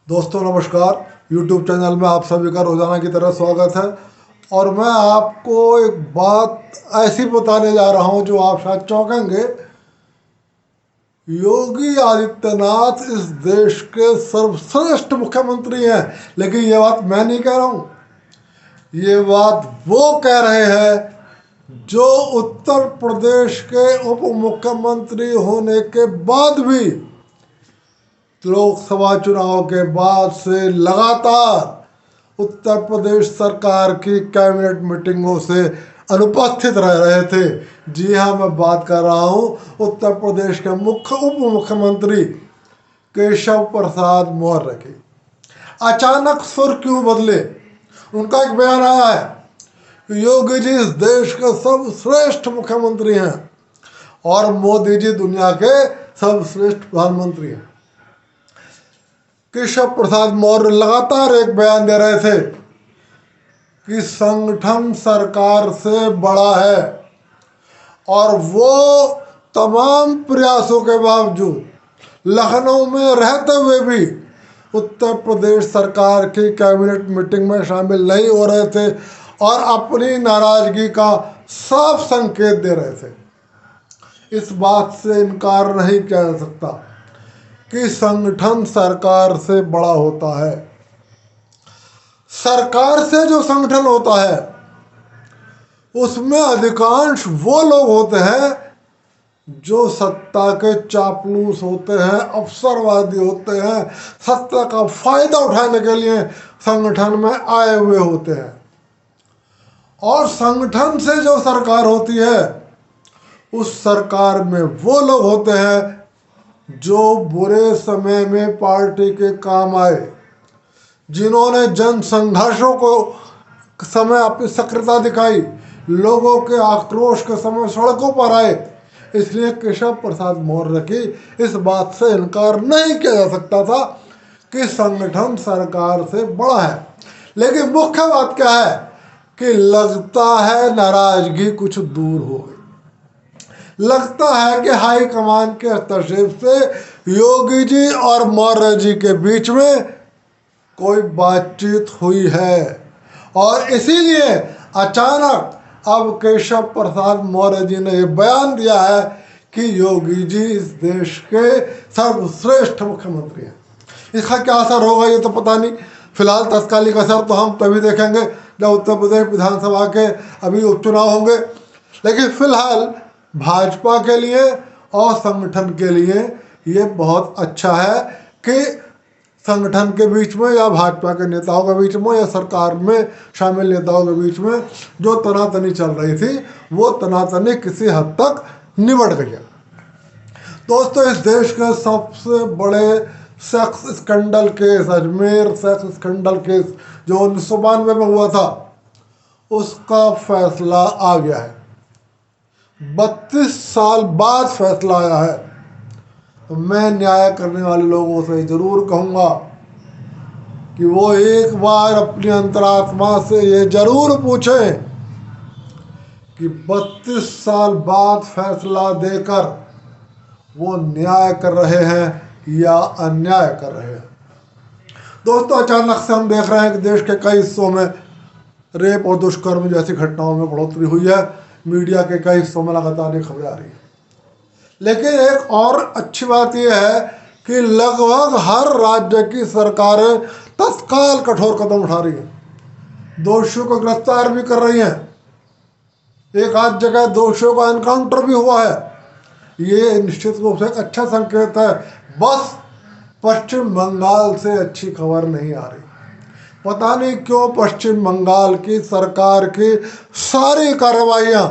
दोस्तों नमस्कार। YouTube channel में आप सभी का रोजाना की तरह स्वागत है। और मैं आपको एक बात ऐसी बताने जा रहा हूं जो आप शायद चौंकेंगे। योगी आदित्यनाथ इस देश के सर्वश्रेष्ठ मुख्यमंत्री हैं, लेकिन ये बात मैं नहीं कह रहा हूं, ये बात वो कह रहे हैं जो उत्तर प्रदेश के उप मुख्यमंत्री होने के बाद भी लोकसभा चुनाव के बाद से लगातार उत्तर प्रदेश सरकार की कैबिनेट मीटिंगों से अनुपस्थित रह रहे थे। जी हाँ, मैं बात कर रहा हूँ उत्तर प्रदेश के मुख्य उप मुख्यमंत्री केशव प्रसाद मौर्य की। अचानक सुर क्यों बदले? उनका एक बयान आया है कि योगी जी इस देश के सर्वश्रेष्ठ मुख्यमंत्री हैं और मोदी जी दुनिया के सर्वश्रेष्ठ प्रधानमंत्री हैं। केशव प्रसाद मौर्य लगातार एक बयान दे रहे थे कि संगठन सरकार से बड़ा है और वो तमाम प्रयासों के बावजूद लखनऊ में रहते हुए भी उत्तर प्रदेश सरकार की कैबिनेट मीटिंग में शामिल नहीं हो रहे थे और अपनी नाराजगी का साफ संकेत दे रहे थे। इस बात से इनकार नहीं किया जा सकता कि संगठन सरकार से बड़ा होता है। सरकार से जो संगठन होता है उसमें अधिकांश वो लोग होते हैं जो सत्ता के चापलूस होते हैं, अवसरवादी होते हैं, सत्ता का फायदा उठाने के लिए संगठन में आए हुए होते हैं। और संगठन से जो सरकार होती है उस सरकार में वो लोग होते हैं जो बुरे समय में पार्टी के काम आए, जिन्होंने जन संघर्षों को समय अपनी सक्रियता दिखाई, लोगों के आक्रोश के समय सड़कों पर आए। इसलिए केशव प्रसाद मौर्य की इस बात से इनकार नहीं किया जा सकता था कि संगठन सरकार से बड़ा है। लेकिन मुख्य बात क्या है कि लगता है नाराजगी कुछ दूर हो गई। लगता है कि हाईकमान के हस्तक्षेप से योगी जी और मौर्य जी के बीच में कोई बातचीत हुई है और इसीलिए अचानक अब केशव प्रसाद मौर्य जी ने ये बयान दिया है कि योगी जी इस देश के सर्वश्रेष्ठ मुख्यमंत्री हैं। इसका क्या असर होगा ये तो पता नहीं। फिलहाल तत्कालिक असर तो हम तभी देखेंगे जब उत्तर प्रदेश विधानसभा के अभी उपचुनाव होंगे। लेकिन फिलहाल भाजपा के लिए और संगठन के लिए ये बहुत अच्छा है कि संगठन के बीच में या भाजपा के नेताओं के बीच में या सरकार में शामिल नेताओं के बीच में जो तनातनी चल रही थी वो तनातनी किसी हद तक निबट गई है। दोस्तों, इस देश के सबसे बड़े sex scandal case, Ajmer sex scandal case जो 1992 में हुआ था, उसका फैसला आ गया है। 32 साल बाद फैसला आया है। तो मैं न्याय करने वाले लोगों से ज़रूर कहूँगा कि वो एक बार अपनी अंतरात्मा से ये ज़रूर पूछें कि 32 साल बाद फैसला देकर वो न्याय कर रहे हैं या अन्याय कर रहे हैं। दोस्तों, अचानक से हम देख रहे हैं कि देश के कई हिस्सों में रेप और दुष्कर्म जैसी घटनाओं में बढ़ोतरी हुई है। मीडिया के कई हिस्सों में लगातार ये खबरें आ रही हैं। लेकिन एक और अच्छी बात यह है कि लगभग हर राज्य की सरकारें तत्काल कठोर कदम उठा रही हैं, दोषियों को गिरफ्तार भी कर रही हैं। एक आध जगह दोषियों का एनकाउंटर भी हुआ है। ये निश्चित रूप से एक अच्छा संकेत है। बस पश्चिम बंगाल से अच्छी खबर नहीं आ रही। पता नहीं क्यों पश्चिम बंगाल की सरकार की सारी कार्रवाइयाँ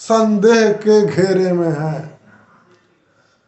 संदेह के घेरे में हैं।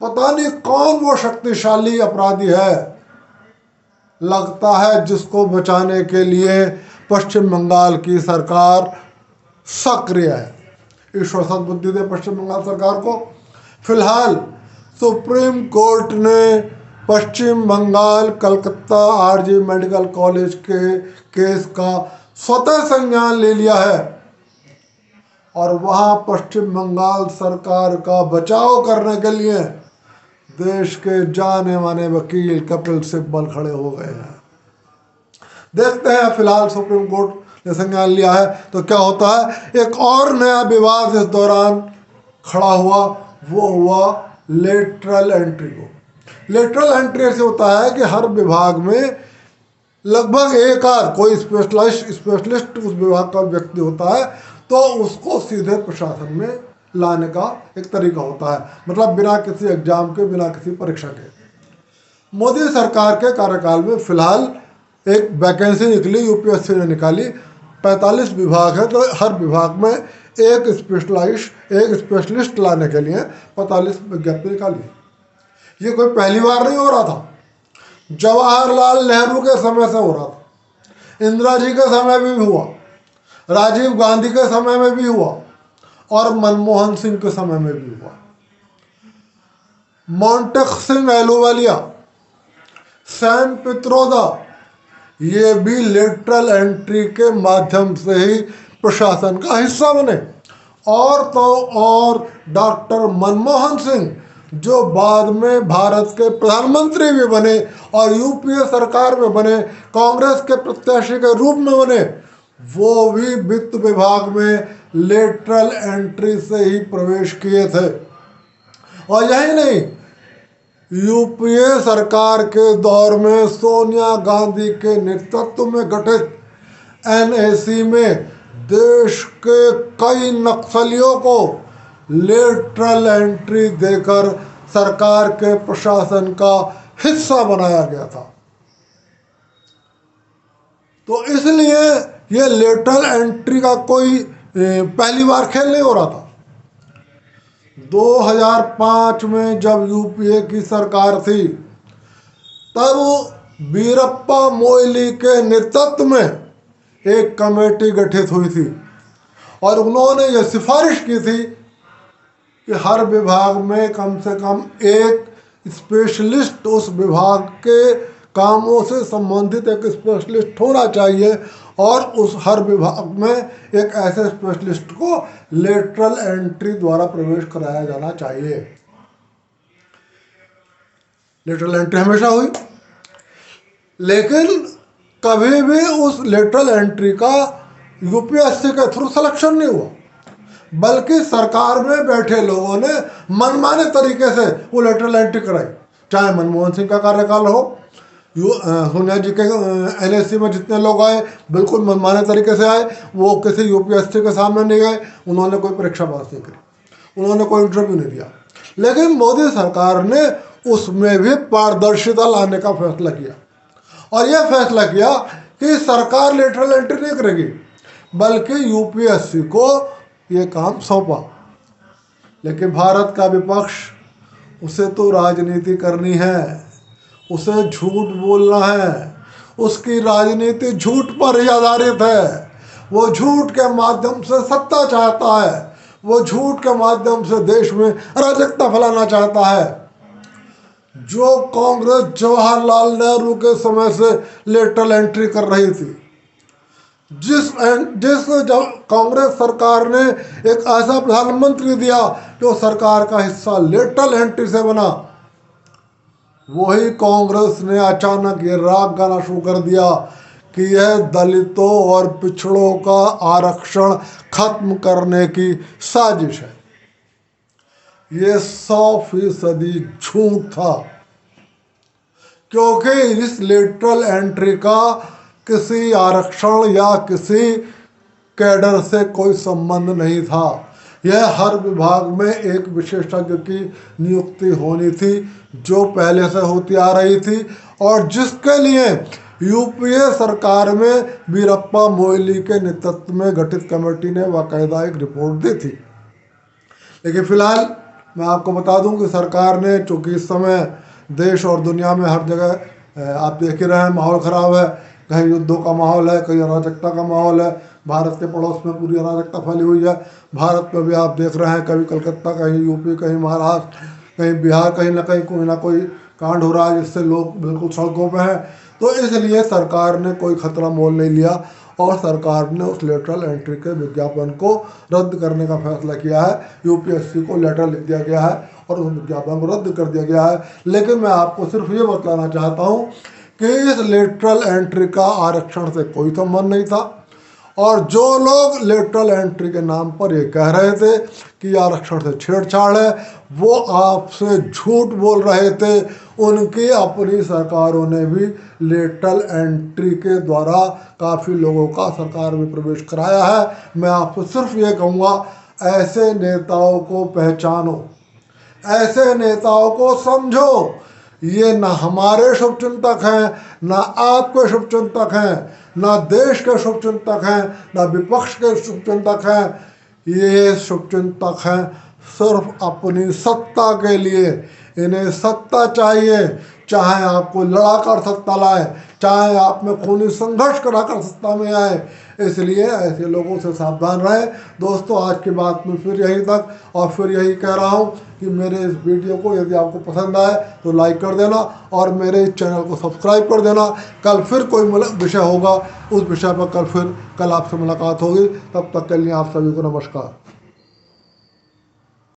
पता नहीं कौन वो शक्तिशाली अपराधी है, लगता है जिसको बचाने के लिए पश्चिम बंगाल की सरकार सक्रिय है। ईश्वर सद्बुद्धि दे पश्चिम बंगाल सरकार को। फिलहाल सुप्रीम कोर्ट ने Paschim Bangal Calcutta RG medical college के केस का स्वतः संज्ञान ले लिया है और वहाँ पश्चिम बंगाल सरकार का बचाव करने के लिए देश के जाने माने वकील कपिल सिब्बल खड़े हो गए हैं। देखते हैं फिलहाल सुप्रीम कोर्ट ने संज्ञान लिया है तो क्या होता है। एक और नया विवाद इस दौरान खड़ा हुआ, वो हुआ लेटरल एंट्री को। लेटरल एंट्री से होता है कि हर विभाग में लगभग एक आध कोई स्पेशलिस्ट उस विभाग का व्यक्ति होता है, तो उसको सीधे प्रशासन में लाने का एक तरीका होता है, मतलब बिना किसी एग्जाम के, बिना किसी परीक्षा के। मोदी सरकार के कार्यकाल में फिलहाल एक वैकेंसी निकली, यूपीएससी ने निकाली। 45 विभाग है तो हर विभाग में एक स्पेशलिस्ट लाने के लिए 45 विज्ञप्ति निकाली। ये कोई पहली बार नहीं हो रहा था, जवाहरलाल नेहरू के समय से हो रहा था, इंदिरा जी के समय में भी हुआ, राजीव गांधी के समय में भी हुआ और मनमोहन सिंह के समय में भी हुआ। मोंटेक सिंह एलुवालिया, सैम पित्रोदा, ये भी लेटरल एंट्री के माध्यम से ही प्रशासन का हिस्सा बने। और तो और डॉक्टर मनमोहन सिंह, जो बाद में भारत के प्रधानमंत्री भी बने और यूपीए सरकार में बने, कांग्रेस के प्रत्याशी के रूप में बने, वो भी वित्त विभाग में लेटरल एंट्री से ही प्रवेश किए थे। और यही नहीं, यूपीए सरकार के दौर में सोनिया गांधी के नेतृत्व में गठित एनएसी में देश के कई नक्सलियों को लेटरल एंट्री देकर सरकार के प्रशासन का हिस्सा बनाया गया था। तो इसलिए ये लेटरल एंट्री का कोई पहली बार खेल नहीं हो रहा था। 2005 में जब यूपीए की सरकार थी, तब वीरप्पा मोइली के नेतृत्व में एक कमेटी गठित हुई थी और उन्होंने ये सिफारिश की थी कि हर विभाग में कम से कम एक स्पेशलिस्ट, उस विभाग के कामों से संबंधित एक स्पेशलिस्ट होना चाहिए और उस हर विभाग में एक ऐसे स्पेशलिस्ट को लेटरल एंट्री द्वारा प्रवेश कराया जाना चाहिए। लेटरल एंट्री हमेशा हुई, लेकिन कभी भी उस लेटरल एंट्री का यूपीएससी के थ्रू सिलेक्शन नहीं हुआ, बल्कि सरकार में बैठे लोगों ने मनमाने तरीके से वो लेटरल एंट्री कराई। चाहे मनमोहन सिंह का कार्यकाल हो, सोनिया जी के एनएससी में जितने लोग आए बिल्कुल मनमाने तरीके से आए, वो किसी यूपीएससी के सामने नहीं गए, उन्होंने कोई परीक्षा पास नहीं करी, उन्होंने कोई इंटरव्यू नहीं दिया। लेकिन मोदी सरकार ने उसमें भी पारदर्शिता लाने का फैसला किया और यह फैसला किया कि सरकार लेटरल एंट्री नहीं करेगी, बल्कि यूपीएससी को ये काम सौंपा। लेकिन भारत का विपक्ष, उसे तो राजनीति करनी है, उसे झूठ बोलना है, उसकी राजनीति झूठ पर ही आधारित है। वो झूठ के माध्यम से सत्ता चाहता है, वो झूठ के माध्यम से देश में अराजकता फैलाना चाहता है। जो कांग्रेस जवाहरलाल नेहरू के समय से लेटरल एंट्री कर रही थी, जिस जब कांग्रेस सरकार ने एक ऐसा प्रधानमंत्री दिया जो सरकार का हिस्सा लेटरल एंट्री से बना, वही कांग्रेस ने अचानक ये राग गाना शुरू कर दिया कि यह दलितों और पिछड़ों का आरक्षण खत्म करने की साजिश है। ये 100% झूठ था, क्योंकि इस लेटरल एंट्री का किसी आरक्षण या किसी कैडर से कोई संबंध नहीं था। यह हर विभाग में एक विशेषज्ञ की नियुक्ति होनी थी, जो पहले से होती आ रही थी और जिसके लिए यूपीए सरकार में वीरप्पा मोइली के नेतृत्व में गठित कमेटी ने बाकायदा एक रिपोर्ट दी थी। लेकिन फिलहाल मैं आपको बता दूं कि सरकार ने, चूँकि इस समय देश और दुनिया में हर जगह आप देख ही रहे हैं, माहौल ख़राब है, कहीं युद्धों का माहौल है, कहीं अराजकता का माहौल है, भारत के पड़ोस में पूरी अराजकता फैली हुई है। भारत में भी आप देख रहे हैं, कभी कलकत्ता, कहीं यूपी, कहीं महाराष्ट्र, कहीं बिहार, कहीं ना कोई कांड हो रहा है जिससे लोग बिल्कुल सड़कों पे हैं। तो इसलिए सरकार ने कोई खतरा मोल नहीं लिया और सरकार ने उस लेटरल एंट्री के विज्ञापन को रद्द करने का फैसला किया है। यूपीएससी को लेटर लिख दिया गया है और उस विज्ञापन को रद्द कर दिया गया है। लेकिन मैं आपको सिर्फ ये बतलाना चाहता हूँ कि इस लेटरल एंट्री का आरक्षण से कोई संबंध नहीं था, और जो लोग लेटरल एंट्री के नाम पर ये कह रहे थे कि आरक्षण से छेड़छाड़ है, वो आपसे झूठ बोल रहे थे। उनकी अपनी सरकारों ने भी लेटरल एंट्री के द्वारा काफ़ी लोगों का सरकार में प्रवेश कराया है। मैं आपको सिर्फ ये कहूँगा, ऐसे नेताओं को पहचानो, ऐसे नेताओं को समझो। ये ना हमारे शुभचिंतक हैं, ना आपके शुभचिंतक हैं, ना देश के शुभचिंतक हैं, ना विपक्ष के शुभचिंतक हैं। ये शुभचिंतक हैं सिर्फ अपनी सत्ता के लिए। इन्हें सत्ता चाहिए, चाहे आपको लड़ा कर सत्ता लाए, चाहे आप में खूनी संघर्ष कराकर सत्ता में आए। इसलिए ऐसे लोगों से सावधान रहें। दोस्तों, आज की बात में फिर यहीं तक, और फिर यही कह रहा हूँ कि मेरे इस वीडियो को यदि आपको पसंद आए तो लाइक कर देना और मेरे इस चैनल को सब्सक्राइब कर देना। कल फिर कोई विषय होगा, उस विषय पर कल आपसे मुलाकात होगी। तब तक के लिए आप सभी को नमस्कार।